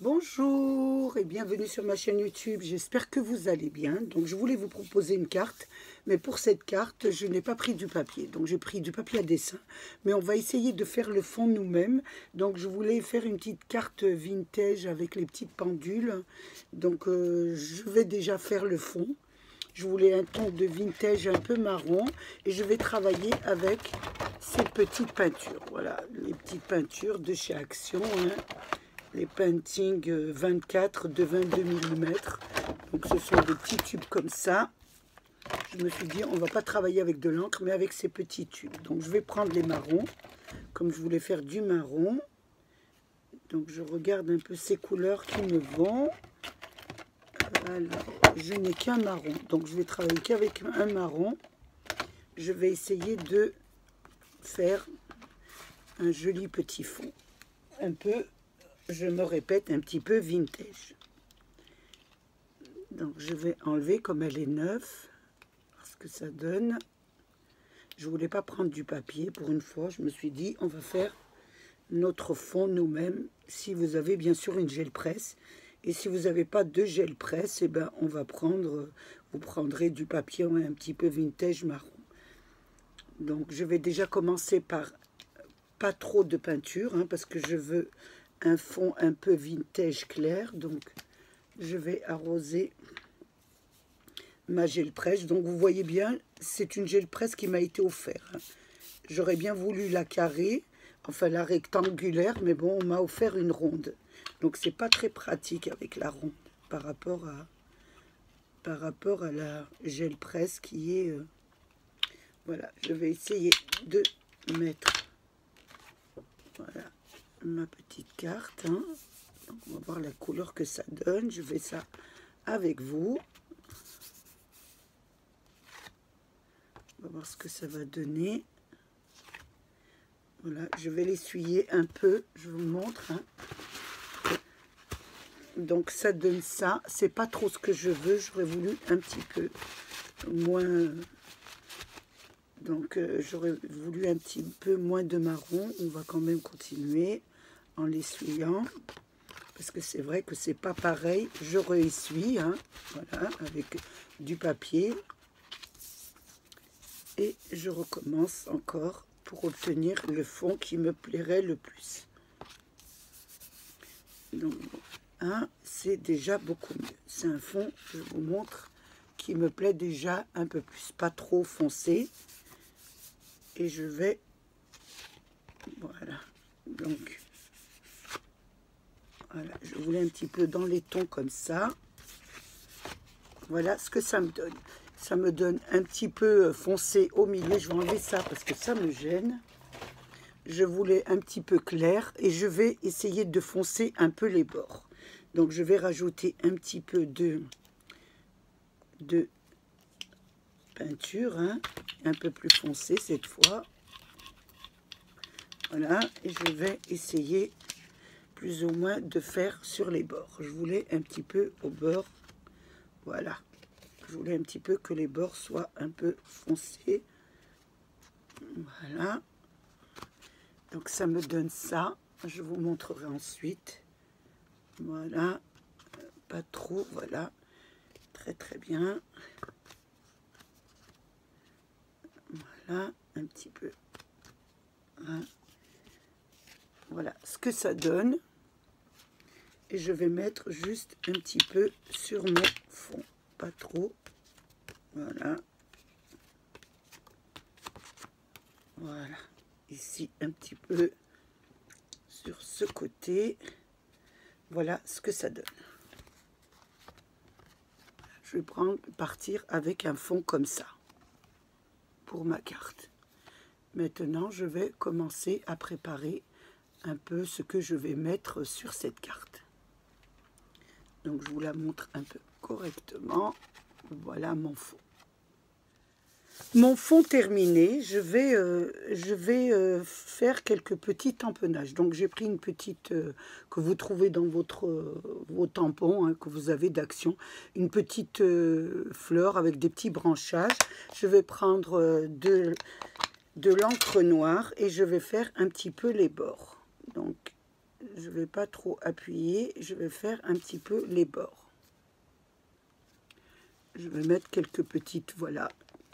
Bonjour et bienvenue sur ma chaîne YouTube, j'espère que vous allez bien. Donc je voulais vous proposer une carte, mais pour cette carte, je n'ai pas pris du papier. Donc j'ai pris du papier à dessin, mais on va essayer de faire le fond nous-mêmes. Donc je voulais faire une petite carte vintage avec les petites pendules. Donc je vais déjà faire le fond. Je voulais un ton de vintage un peu marron et je vais travailler avec ces petites peintures. Voilà, les petites peintures de chez Action, hein. Les paintings 24 de 22 mm. Donc ce sont des petits tubes comme ça. Je me suis dit, on ne va pas travailler avec de l'encre, mais avec ces petits tubes. Donc je vais prendre les marrons, comme je voulais faire du marron. Donc je regarde un peu ces couleurs qui me vont. Alors, je n'ai qu'un marron, donc je vais travailler qu'avec un marron. Je vais essayer de faire un joli petit fond. Un peu, je me répète, un petit peu vintage. Donc je vais enlever comme elle est neuve, parce que ça donne. Je voulais pas prendre du papier pour une fois. Je me suis dit, on va faire notre fond nous-mêmes. Si vous avez bien sûr une gel presse. Et si vous n'avez pas de gel presse, eh ben, on va prendre, vous prendrez du papier un petit peu vintage marron. Donc je vais déjà commencer par pas trop de peinture, hein, parce que je veux un fond un peu vintage clair. Donc je vais arroser ma gel presse. Donc vous voyez bien, c'est une gel presse qui m'a été offerte, hein. J'aurais bien voulu la carrée, enfin la rectangulaire, mais bon, on m'a offert une ronde. Donc c'est pas très pratique avec la ronde par rapport à la gel presse qui est... voilà, je vais essayer de mettre voilà, ma petite carte, hein. Donc on va voir la couleur que ça donne. Je fais ça avec vous. On va voir ce que ça va donner. Voilà, je vais l'essuyer un peu, je vous montre, hein. Donc ça donne ça, c'est pas trop ce que je veux, j'aurais voulu un petit peu moins, donc j'aurais voulu un petit peu moins de marron. On va quand même continuer en l'essuyant, parce que c'est vrai que c'est pas pareil. Je réessuie, hein, voilà, avec du papier, et je recommence encore pour obtenir le fond qui me plairait le plus. Donc hein, c'est déjà beaucoup mieux. C'est un fond, je vous montre, qui me plaît déjà un peu plus, pas trop foncé. Et je vais, voilà, donc, voilà, je voulais un petit peu dans les tons comme ça. Voilà ce que ça me donne. Ça me donne un petit peu foncé au milieu. Je vais enlever ça parce que ça me gêne. Je voulais un petit peu clair et je vais essayer de foncer un peu les bords. Donc je vais rajouter un petit peu de peinture, hein, un peu plus foncé cette fois. Voilà, et je vais essayer plus ou moins de faire sur les bords. Je voulais un petit peu au bord, voilà. Je voulais un petit peu que les bords soient un peu foncés. Voilà. Donc ça me donne ça. Je vous montrerai ensuite. Voilà. Pas trop, voilà. Très très bien. Voilà, un petit peu. Hein. Voilà ce que ça donne. Et je vais mettre juste un petit peu sur mon fond. Pas trop. Voilà. Voilà. Ici, un petit peu sur ce côté. Voilà ce que ça donne. Je vais partir avec un fond comme ça pour ma carte. Maintenant, je vais commencer à préparer un peu ce que je vais mettre sur cette carte. Donc, je vous la montre un peu correctement. Voilà mon fond. Mon fond terminé, je vais faire quelques petits tamponnages. Donc j'ai pris une petite que vous trouvez dans vos tampons, hein, que vous avez d'Action, une petite fleur avec des petits branchages. Je vais prendre de l'encre noire et je vais faire un petit peu les bords. Donc je vais pas trop appuyer, je vais faire un petit peu les bords. Je vais mettre quelques petites, voilà,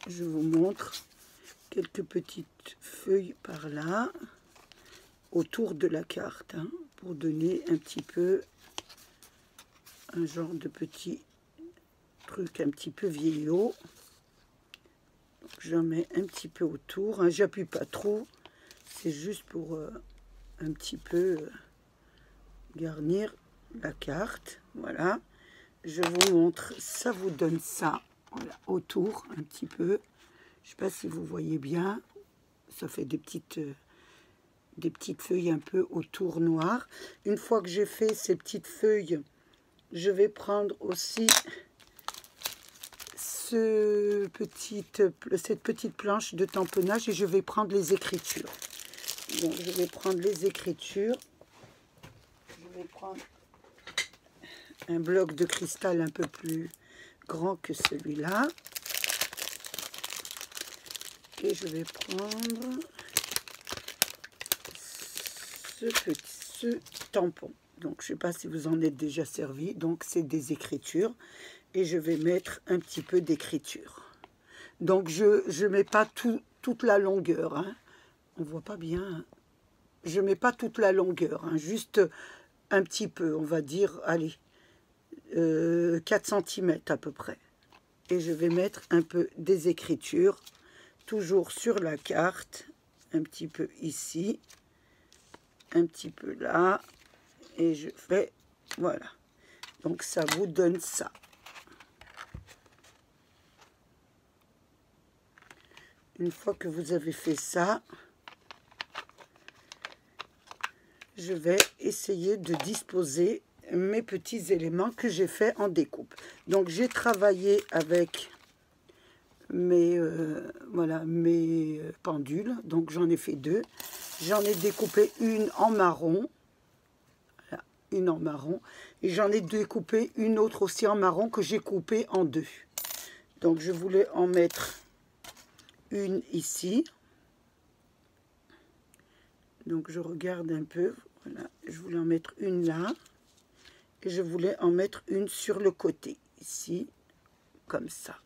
je vous montre quelques petites feuilles par là, autour de la carte, hein, pour donner un petit peu un genre de petit truc un petit peu vieillot. J'en mets un petit peu autour, hein, j'appuie pas trop, c'est juste pour un petit peu garnir la carte. Voilà, je vous montre, ça vous donne ça, voilà, autour un petit peu. Je sais pas si vous voyez bien, ça fait des petites feuilles un peu autour noir. Une fois que j'ai fait ces petites feuilles, je vais prendre aussi cette petite planche de tamponnage et je vais prendre les écritures. Donc je vais prendre les écritures. Je vais prendre un bloc de cristal un peu plus grand que celui-là. Et je vais prendre ce tampon. Donc je ne sais pas si vous en êtes déjà servi. Donc c'est des écritures. Et je vais mettre un petit peu d'écriture. Donc je mets pas toute la longueur. Hein. On voit pas bien. Hein. Je mets pas toute la longueur. Hein. Juste un petit peu. On va dire, allez, 4 cm à peu près. Et je vais mettre un peu des écritures. Toujours sur la carte. Un petit peu ici. Un petit peu là. Et je fais, voilà. Donc ça vous donne ça. Une fois que vous avez fait ça, je vais essayer de disposer mes petits éléments que j'ai fait en découpe. Donc j'ai travaillé avec mes pendules. Donc j'en ai fait 2. J'en ai découpé une en marron. Voilà, une en marron. Et j'en ai découpé une autre aussi en marron que j'ai coupée en 2. Donc je voulais en mettre une ici. Donc je regarde un peu, voilà, je voulais en mettre une là et je voulais en mettre une sur le côté ici, comme ça.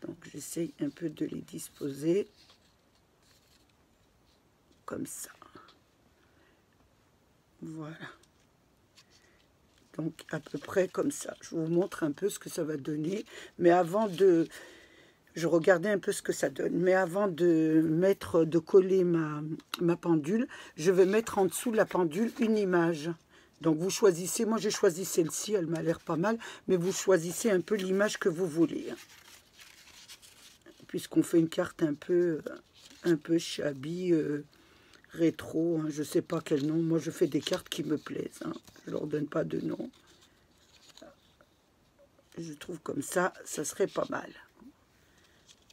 Donc j'essaye un peu de les disposer comme ça. Voilà. Donc à peu près comme ça. Je vous montre un peu ce que ça va donner, mais avant de je regardais un peu ce que ça donne. Mais avant de coller ma pendule, je vais mettre en dessous de la pendule une image. Donc vous choisissez, moi j'ai choisi celle-ci, elle m'a l'air pas mal, mais vous choisissez un peu l'image que vous voulez. Puisqu'on fait une carte un peu shabby, rétro, hein, je ne sais pas quel nom. Moi je fais des cartes qui me plaisent, hein. Je ne leur donne pas de nom. Je trouve comme ça serait pas mal.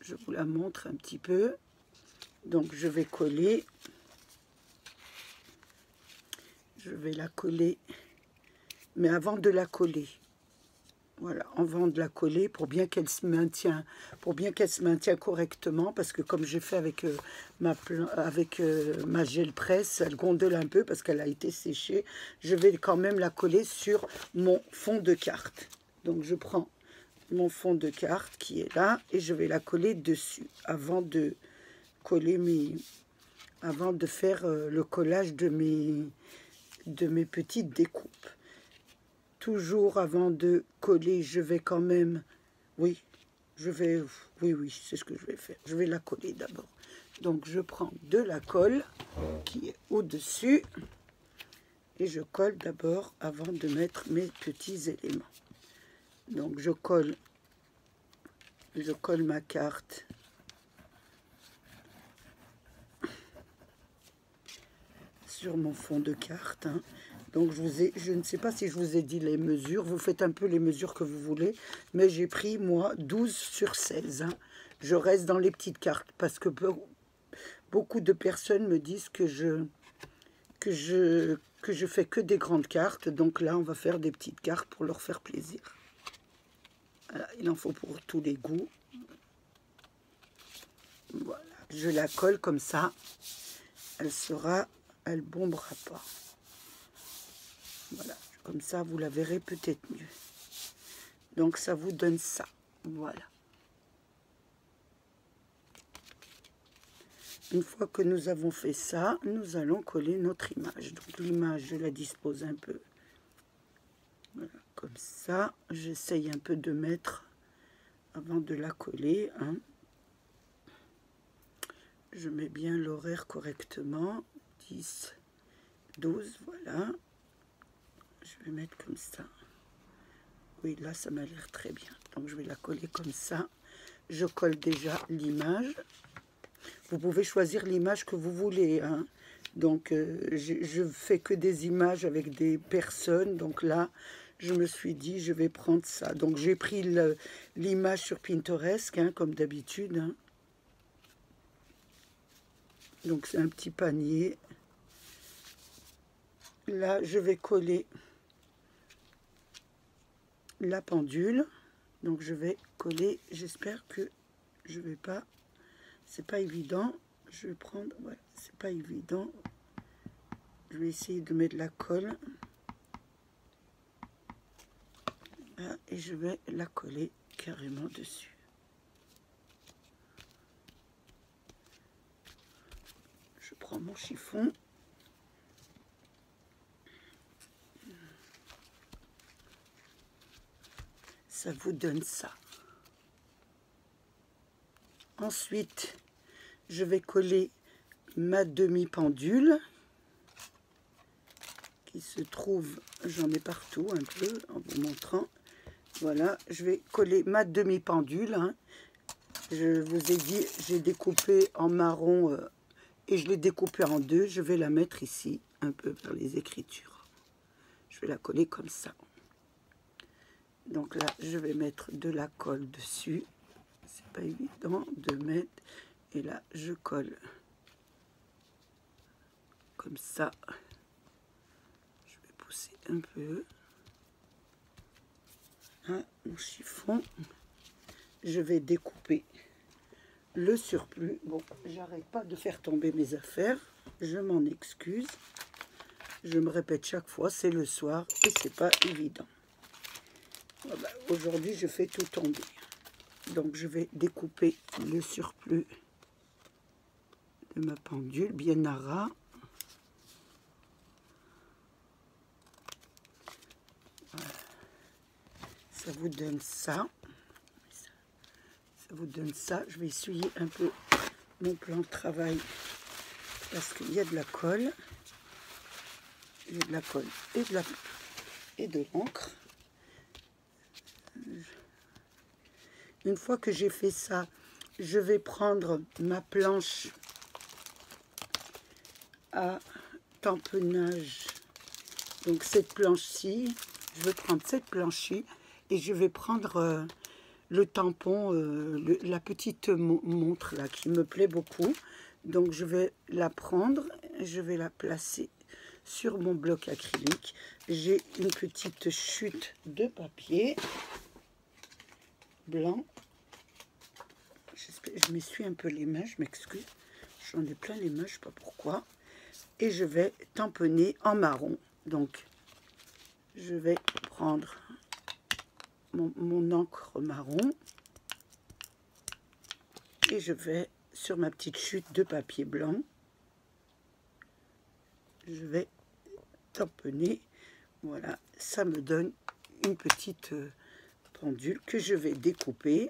Je vous la montre un petit peu. Donc je vais coller. Je vais la coller. Mais avant de la coller, voilà, avant de la coller, pour bien qu'elle se maintienne correctement, parce que comme j'ai fait avec ma gel presse, elle gondole un peu parce qu'elle a été séchée. Je vais quand même la coller sur mon fond de carte. Donc je prends mon fond de carte qui est là et je vais la coller dessus avant de coller avant de faire le collage de mes petites découpes. Toujours avant de coller, je vais quand même, oui, c'est ce que je vais faire. Je vais la coller d'abord. Donc je prends de la colle qui est au-dessus et je colle d'abord avant de mettre mes petits éléments. Donc je colle ma carte sur mon fond de carte. Hein. Donc je ne sais pas si je vous ai dit les mesures. Vous faites un peu les mesures que vous voulez. Mais j'ai pris, moi, 12 sur 16. Hein. Je reste dans les petites cartes parce que beaucoup de personnes me disent que je fais que des grandes cartes. Donc là, on va faire des petites cartes pour leur faire plaisir. Voilà, il en faut pour tous les goûts. Voilà, je la colle comme ça. Elle bombera pas. Voilà, comme ça vous la verrez peut-être mieux. Donc ça vous donne ça, voilà. Une fois que nous avons fait ça, nous allons coller notre image. Donc l'image, je la dispose un peu. Voilà, comme ça. J'essaye un peu de mettre avant de la coller. Hein. Je mets bien l'horaire correctement. 10, 12, voilà. Je vais mettre comme ça. Oui, là, ça m'a l'air très bien. Donc je vais la coller comme ça. Je colle déjà l'image. Vous pouvez choisir l'image que vous voulez. Hein. Donc, je fais que des images avec des personnes. Donc là, je me suis dit, je vais prendre ça. Donc, j'ai pris l'image sur Pinterest, hein, comme d'habitude. Hein. Donc, c'est un petit panier. Là, je vais coller la pendule. Donc, je vais coller. J'espère que je vais pas... C'est pas évident. Je vais prendre... Voilà, c'est pas évident. Je vais essayer de mettre de la colle. Là, et je vais la coller carrément dessus. Je prends mon chiffon. Ça vous donne ça. Ensuite, je vais coller ma demi-pendule qui se trouve, j'en ai partout un peu en vous montrant. Voilà, je vais coller ma demi-pendule. Hein. Je vous ai dit, j'ai découpé en marron et je l'ai découpé en deux. Je vais la mettre ici, un peu vers les écritures. Je vais la coller comme ça. Donc là, je vais mettre de la colle dessus. C'est pas évident de mettre. Et là, je colle comme ça. Je vais pousser un peu. Hein, mon chiffon. Je vais découper le surplus. Bon, j'arrête pas de faire tomber mes affaires. Je m'en excuse. Je me répète chaque fois, c'est le soir et c'est pas évident. Voilà, aujourd'hui, je fais tout tomber. Donc, je vais découper le surplus de ma pendule bien à ras. Voilà. Ça vous donne ça. Ça vous donne ça. Je vais essuyer un peu mon plan de travail parce qu'il y a de la colle. J'ai de la colle et de l'encre. Une fois que j'ai fait ça, je vais prendre ma planche à tamponnage. Donc cette planche-ci, je vais prendre cette planche-ci et je vais prendre le tampon, la petite montre là qui me plaît beaucoup. Donc je vais la prendre, je vais la placer sur mon bloc acrylique. J'ai une petite chute de papier blanc. Je m'essuie un peu les mains, je m'excuse. J'en ai plein les mains, je ne sais pas pourquoi. Et je vais tamponner en marron. Donc, je vais prendre mon encre marron. Et je vais, sur ma petite chute de papier blanc, je vais tamponner. Voilà, ça me donne une petite pendule que je vais découper.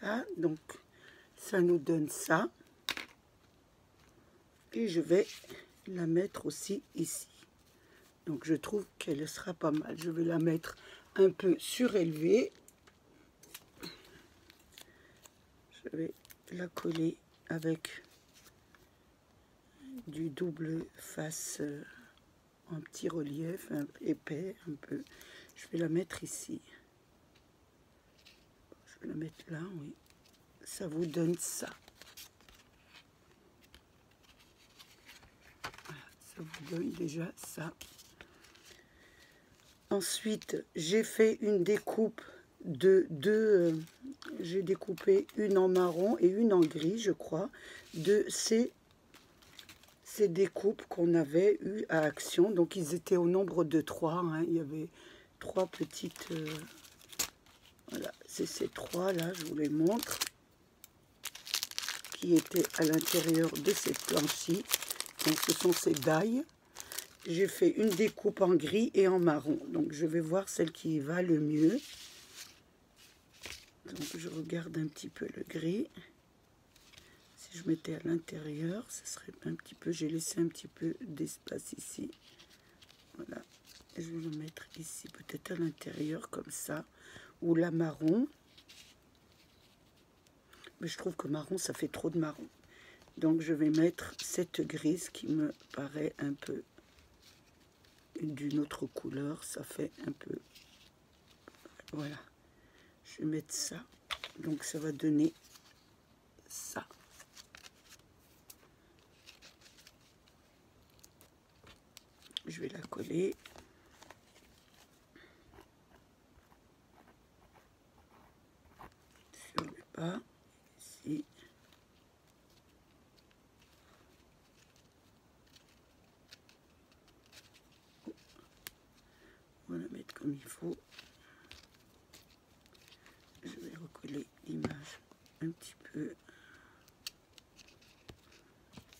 Voilà, donc ça nous donne ça. Et je vais la mettre aussi ici. Donc je trouve qu'elle sera pas mal. Je vais la mettre un peu surélevée. Je vais la coller avec du double face en petit relief, épais un peu. Je vais la mettre ici. Je vais la mettre là, oui. Ça vous donne ça. Voilà, ça vous donne déjà ça. Ensuite, j'ai fait une découpe de deux. J'ai découpé une en marron et une en gris, je crois, de ces découpes qu'on avait eues à Action. Donc, ils étaient au nombre de 3. Hein. Il y avait 3 petites... voilà, c'est ces 3 là, je vous les montre, qui étaient à l'intérieur de cette planche-ci. Donc, ce sont ces dailles. J'ai fait une découpe en gris et en marron. Donc, je vais voir celle qui va le mieux. Donc, je regarde un petit peu le gris. Si je mettais à l'intérieur, ce serait un petit peu... J'ai laissé un petit peu d'espace ici. Voilà. Et je vais le mettre ici, peut-être à l'intérieur, comme ça. Ou la marron. Mais je trouve que marron, ça fait trop de marron. Donc, je vais mettre cette grise qui me paraît un peu... d'une autre couleur, ça fait un peu, voilà, je vais mettre ça, donc ça va donner ça. Je vais la coller. Sur le bas, ici. On va la mettre comme il faut. Je vais recoller l'image un petit peu.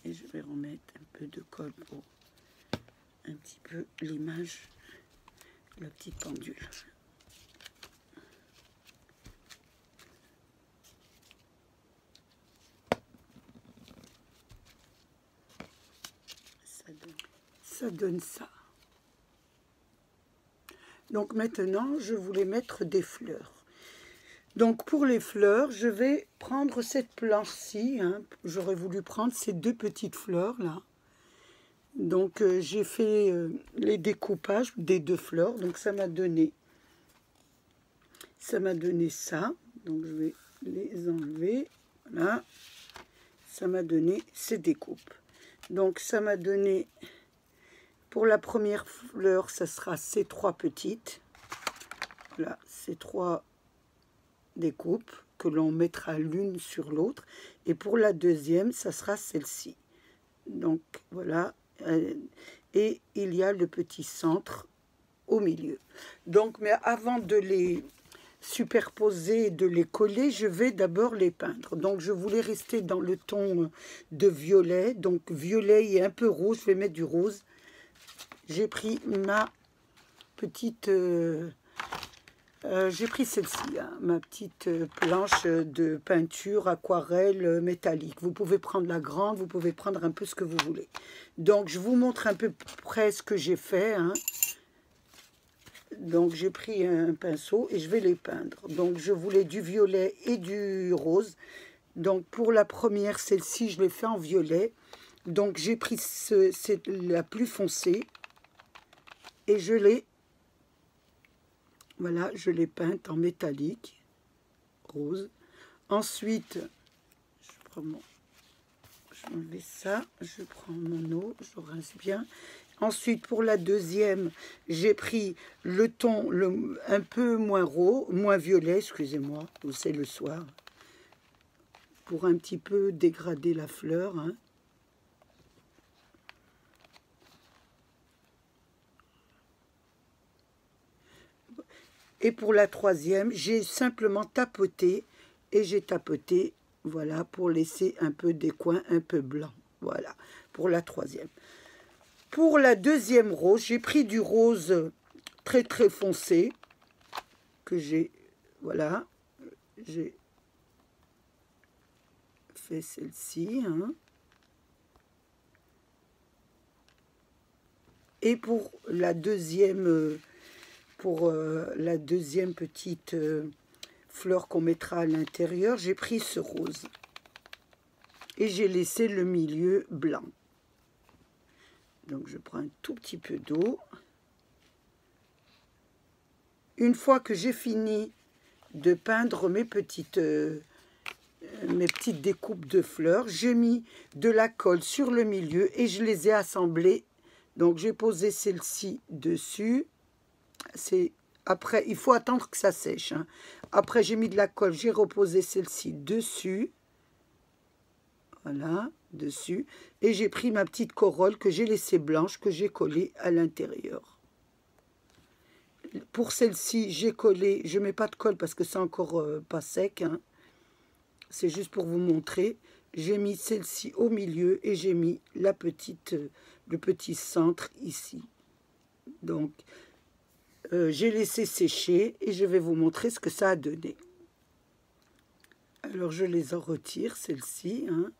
Et je vais remettre un peu de colle pour un petit peu l'image, la petite pendule. Ça donne ça. Donc maintenant, je voulais mettre des fleurs. Donc pour les fleurs, je vais prendre cette planche-ci. Hein. J'aurais voulu prendre ces 2 petites fleurs là. Donc j'ai fait les découpages des 2 fleurs. Donc ça m'a donné ça. Donc je vais les enlever. Voilà. Ça m'a donné ces découpes. Donc ça m'a donné... Pour la première fleur, ça sera ces 3 petites. Voilà, ces 3 découpes que l'on mettra l'une sur l'autre. Et pour la deuxième, ça sera celle-ci. Donc, voilà. Et il y a le petit centre au milieu. Donc, mais avant de les superposer, de les coller, je vais d'abord les peindre. Donc, je voulais rester dans le ton de violet. Donc, violet et un peu rose. Je vais mettre du rose. J'ai pris ma petite... j'ai pris celle-ci, hein, ma petite planche de peinture aquarelle métallique. Vous pouvez prendre la grande, vous pouvez prendre un peu ce que vous voulez. Donc, je vous montre un peu près ce que j'ai fait. Hein. Donc, j'ai pris un pinceau et je vais les peindre. Donc, je voulais du violet et du rose. Donc, pour la première, celle-ci, je l'ai fait en violet. Donc, j'ai pris c'est la plus foncée. Et je l'ai, voilà, je l'ai peinte en métallique, rose. Ensuite, je vais enlever ça, je prends mon eau, je rince bien. Ensuite, pour la deuxième, j'ai pris le ton un peu moins rose, moins violet, excusez-moi, c'est le soir, pour un petit peu dégrader la fleur, hein. Et pour la troisième, j'ai simplement tapoté et j'ai tapoté, voilà, pour laisser un peu des coins un peu blancs. Voilà, pour la troisième. Pour la deuxième rose, j'ai pris du rose très très foncé que j'ai, voilà, j'ai fait celle-ci. Hein. Et pour la deuxième... Pour la deuxième petite fleur qu'on mettra à l'intérieur, j'ai pris ce rose. Et j'ai laissé le milieu blanc. Donc je prends un tout petit peu d'eau. Une fois que j'ai fini de peindre mes petites découpes de fleurs, j'ai mis de la colle sur le milieu et je les ai assemblées. Donc j'ai posé celle-ci dessus. Après, il faut attendre que ça sèche, hein. Après, j'ai mis de la colle, j'ai reposé celle-ci dessus. Voilà, dessus. Et j'ai pris ma petite corolle que j'ai laissée blanche, que j'ai collée à l'intérieur. Pour celle-ci, j'ai collé, je ne mets pas de colle parce que c'est encore pas sec, hein. C'est juste pour vous montrer. J'ai mis celle-ci au milieu et j'ai mis le petit centre ici. Donc, j'ai laissé sécher et je vais vous montrer ce que ça a donné. Alors, je les en retire, celles-ci, hein,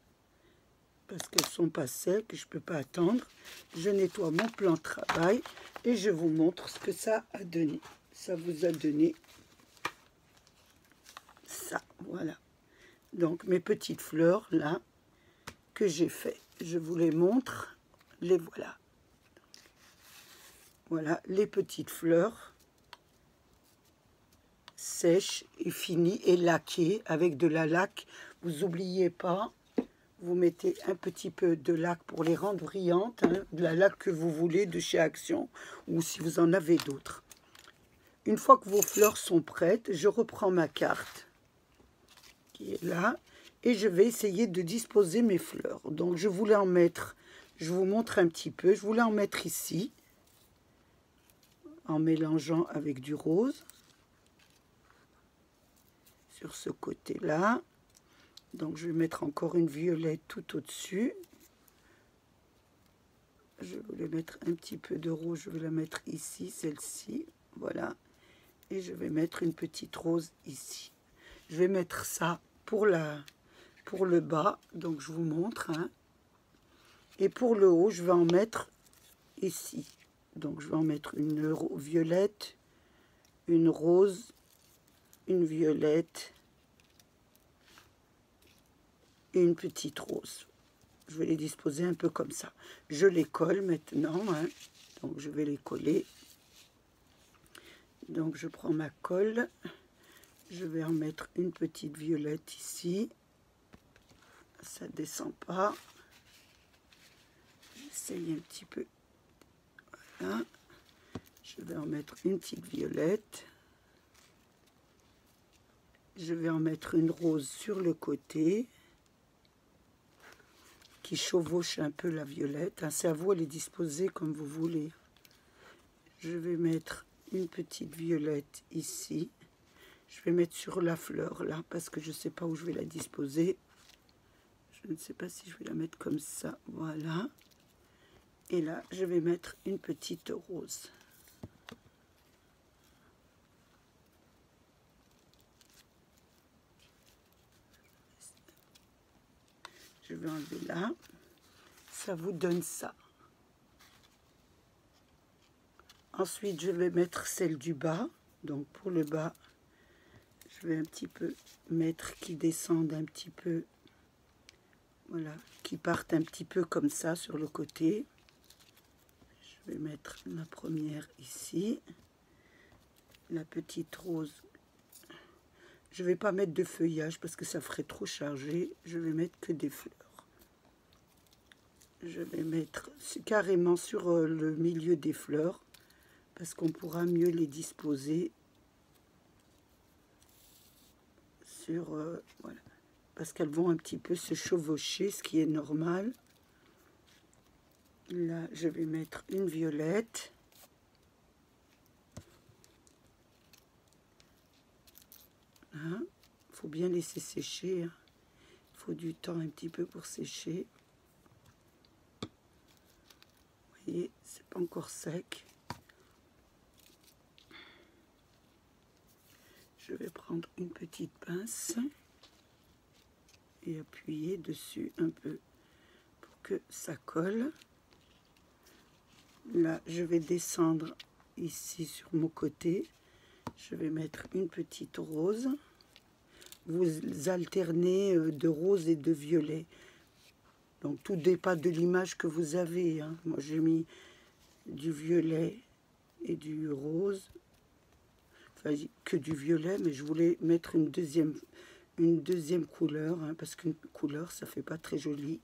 parce qu'elles ne sont pas secs, je ne peux pas attendre. Je nettoie mon plan de travail et je vous montre ce que ça a donné. Ça vous a donné ça, voilà. Donc, mes petites fleurs, là, que j'ai fait. Je vous les montre, les voilà. Voilà, les petites fleurs sèches et finies et laquées avec de la laque. Vous n'oubliez pas, vous mettez un petit peu de laque pour les rendre brillantes, hein, de la laque que vous voulez de chez Action ou si vous en avez d'autres. Une fois que vos fleurs sont prêtes, je reprends ma carte qui est là et je vais essayer de disposer mes fleurs. Donc je voulais en mettre, je vous montre un petit peu, je voulais en mettre ici en mélangeant avec du rose sur ce côté là. Donc je vais mettre encore une violette tout au-dessus. Je voulais mettre un petit peu de rose, je vais la mettre ici, celle-ci, voilà. Et je vais mettre une petite rose ici. Je vais mettre ça pour le bas, donc je vous montre, hein. Et pour le haut, je vais en mettre ici. Donc je vais en mettre une violette, une rose, une violette et une petite rose. Je vais les disposer un peu comme ça. Je les colle maintenant, hein. Donc je vais les coller. Donc je prends ma colle. Je vais en mettre une petite violette ici. Ça descend pas. J'essaye un petit peu. Voilà. Je vais en mettre une petite violette. Je vais en mettre une rose sur le côté qui chevauche un peu la violette. Hein, c'est à vous de les disposer comme vous voulez. Je vais mettre une petite violette ici. Je vais mettre sur la fleur là parce que je ne sais pas où je vais la disposer. Je ne sais pas si je vais la mettre comme ça. Voilà. Et là, je vais mettre une petite rose. Je vais enlever là. Ça vous donne ça. Ensuite, je vais mettre celle du bas. Donc, pour le bas, je vais un petit peu mettre qui descendent un petit peu. Voilà, qui partent un petit peu comme ça sur le côté. Je vais mettre la première ici. La petite rose. Je ne vais pas mettre de feuillage parce que ça ferait trop chargé. Je vais mettre que des fleurs. Je vais mettre carrément sur le milieu des fleurs parce qu'on pourra mieux les disposer sur voilà, parce qu'elles vont un petit peu se chevaucher, ce qui est normal. Là, je vais mettre une violette. Hein, faut bien laisser sécher. Hein. Il faut du temps un petit peu pour sécher. Vous voyez, c'est pas encore sec. Je vais prendre une petite pince et appuyer dessus un peu pour que ça colle. Là, je vais descendre ici sur mon côté. Je vais mettre une petite rose. Vous alternez de rose et de violet. Donc tout dépend de l'image que vous avez, hein. Moi j'ai mis du violet et du rose. Enfin, que du violet, mais je voulais mettre une deuxième couleur, hein, parce qu'une couleur, ça fait pas très joli.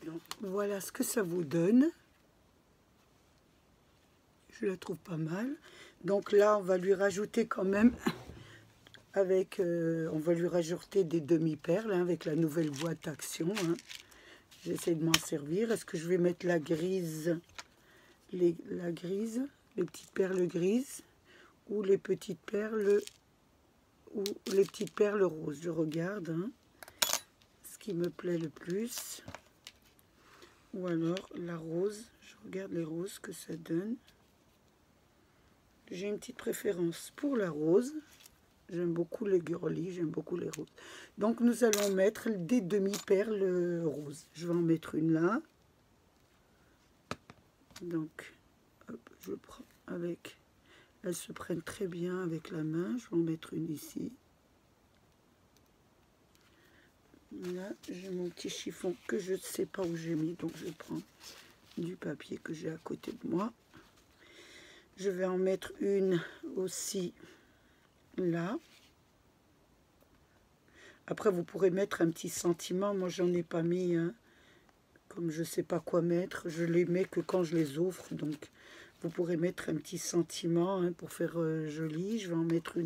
Donc, voilà ce que ça vous donne. Je la trouve pas mal. Donc là, on va lui rajouter quand même, on va lui rajouter des demi-perles, hein, avec la nouvelle boîte Action, hein. J'essaie de m'en servir. Est-ce que je vais mettre la grise, les petites perles grises, ou les petites perles roses? Je regarde, hein, ce qui me plaît le plus. Ou alors la rose, je regarde les roses que ça donne. J'ai une petite préférence pour la rose. J'aime beaucoup les girlies, j'aime beaucoup les roses. Donc nous allons mettre des demi-perles roses. Je vais en mettre une là. Donc, hop, je prends avec... Elles se prennent très bien avec la main. Je vais en mettre une ici. Là, j'ai mon petit chiffon que je ne sais pas où j'ai mis. Donc, je prends du papier que j'ai à côté de moi. Je vais en mettre une aussi là. Après, vous pourrez mettre un petit sentiment. Moi, j'en ai pas mis, hein. Comme je ne sais pas quoi mettre, je les mets que quand je les offre. Donc, vous pourrez mettre un petit sentiment, hein, pour faire joli. Je vais en mettre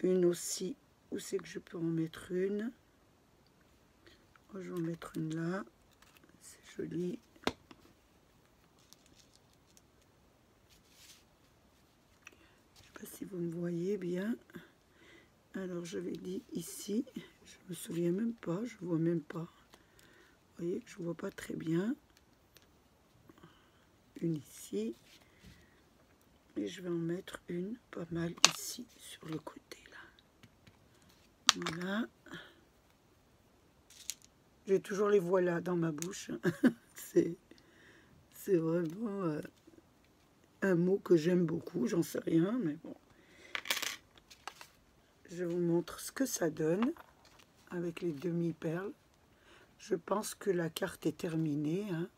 une aussi. Où c'est que je peux en mettre une? Oh, je vais en mettre une là. C'est joli. Je ne sais pas si vous me voyez bien. Alors, j'avais dit ici. Je me souviens même pas. Je vois même pas. Vous voyez que je vois pas très bien. Une ici. Et je vais en mettre une pas mal ici, sur le côté là. Voilà. J'ai toujours les voilà dans ma bouche. C'est vraiment un mot que j'aime beaucoup. J'en sais rien, mais bon. Je vous montre ce que ça donne avec les demi-perles. Je pense que la carte est terminée, hein.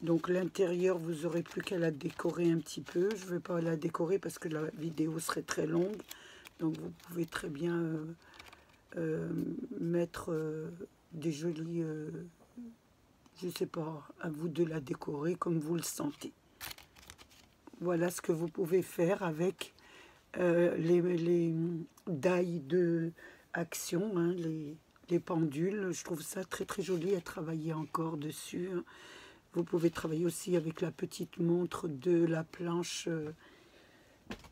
Donc l'intérieur, vous n'aurez plus qu'à la décorer un petit peu. Je ne vais pas la décorer parce que la vidéo serait très longue. Donc vous pouvez très bien mettre des jolis... je ne sais pas, à vous de la décorer comme vous le sentez. Voilà ce que vous pouvez faire avec les die de Action, hein, les pendules. Je trouve ça très très joli à travailler encore dessus, hein. Vous pouvez travailler aussi avec la petite montre de la planche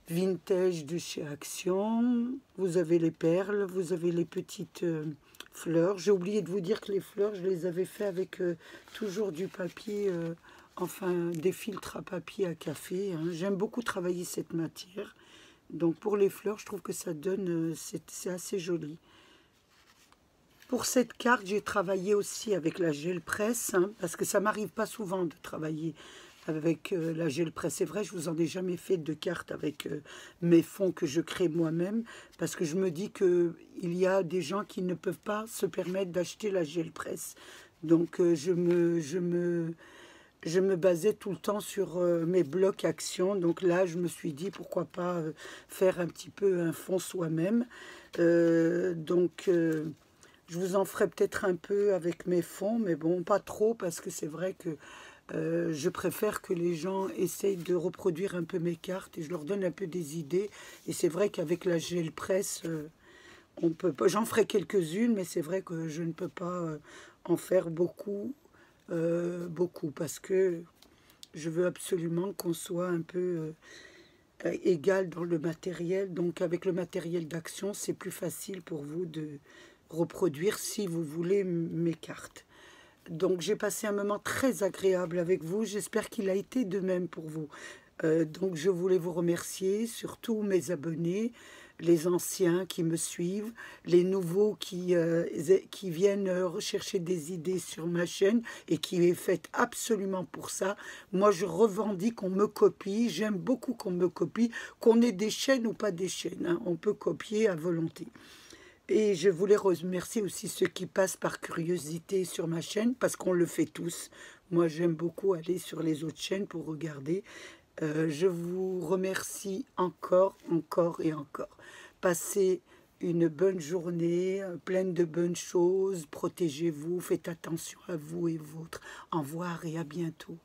vintage de chez Action. Vous avez les perles, vous avez les petites fleurs. J'ai oublié de vous dire que les fleurs, je les avais fait avec toujours du papier, enfin des filtres à papier à café, hein. J'aime beaucoup travailler cette matière. Donc pour les fleurs, je trouve que ça donne, c'est assez joli. Pour cette carte, j'ai travaillé aussi avec la gel presse, hein, parce que ça m'arrive pas souvent de travailler avec la gel presse. C'est vrai, je vous en ai jamais fait de carte avec mes fonds que je crée moi-même, parce que je me dis qu'il y a des gens qui ne peuvent pas se permettre d'acheter la gel presse. Donc je me basais tout le temps sur mes blocs Action. Donc là, je me suis dit, pourquoi pas faire un petit peu un fond soi-même. Je vous en ferai peut-être un peu avec mes fonds, mais bon, pas trop, parce que c'est vrai que je préfère que les gens essayent de reproduire un peu mes cartes et je leur donne un peu des idées. Et c'est vrai qu'avec la gel presse, on peut pas. J'en ferai quelques-unes, mais c'est vrai que je ne peux pas en faire beaucoup, parce que je veux absolument qu'on soit un peu égal dans le matériel. Donc avec le matériel d'Action, c'est plus facile pour vous de reproduire si vous voulez mes cartes. Donc j'ai passé un moment très agréable avec vous. J'espère qu'il a été de même pour vous. Donc je voulais vous remercier, surtout mes abonnés, les anciens qui me suivent, les nouveaux qui viennent rechercher des idées sur ma chaîne et qui est faite absolument pour ça. Moi, je revendique qu'on me copie. J'aime beaucoup qu'on me copie, qu'on ait des chaînes ou pas des chaînes, hein. On peut copier à volonté. Et je voulais remercier aussi ceux qui passent par curiosité sur ma chaîne, parce qu'on le fait tous. Moi, j'aime beaucoup aller sur les autres chaînes pour regarder. Je vous remercie encore, encore et encore. Passez une bonne journée, pleine de bonnes choses. Protégez-vous, faites attention à vous et vôtres. Au revoir et à bientôt.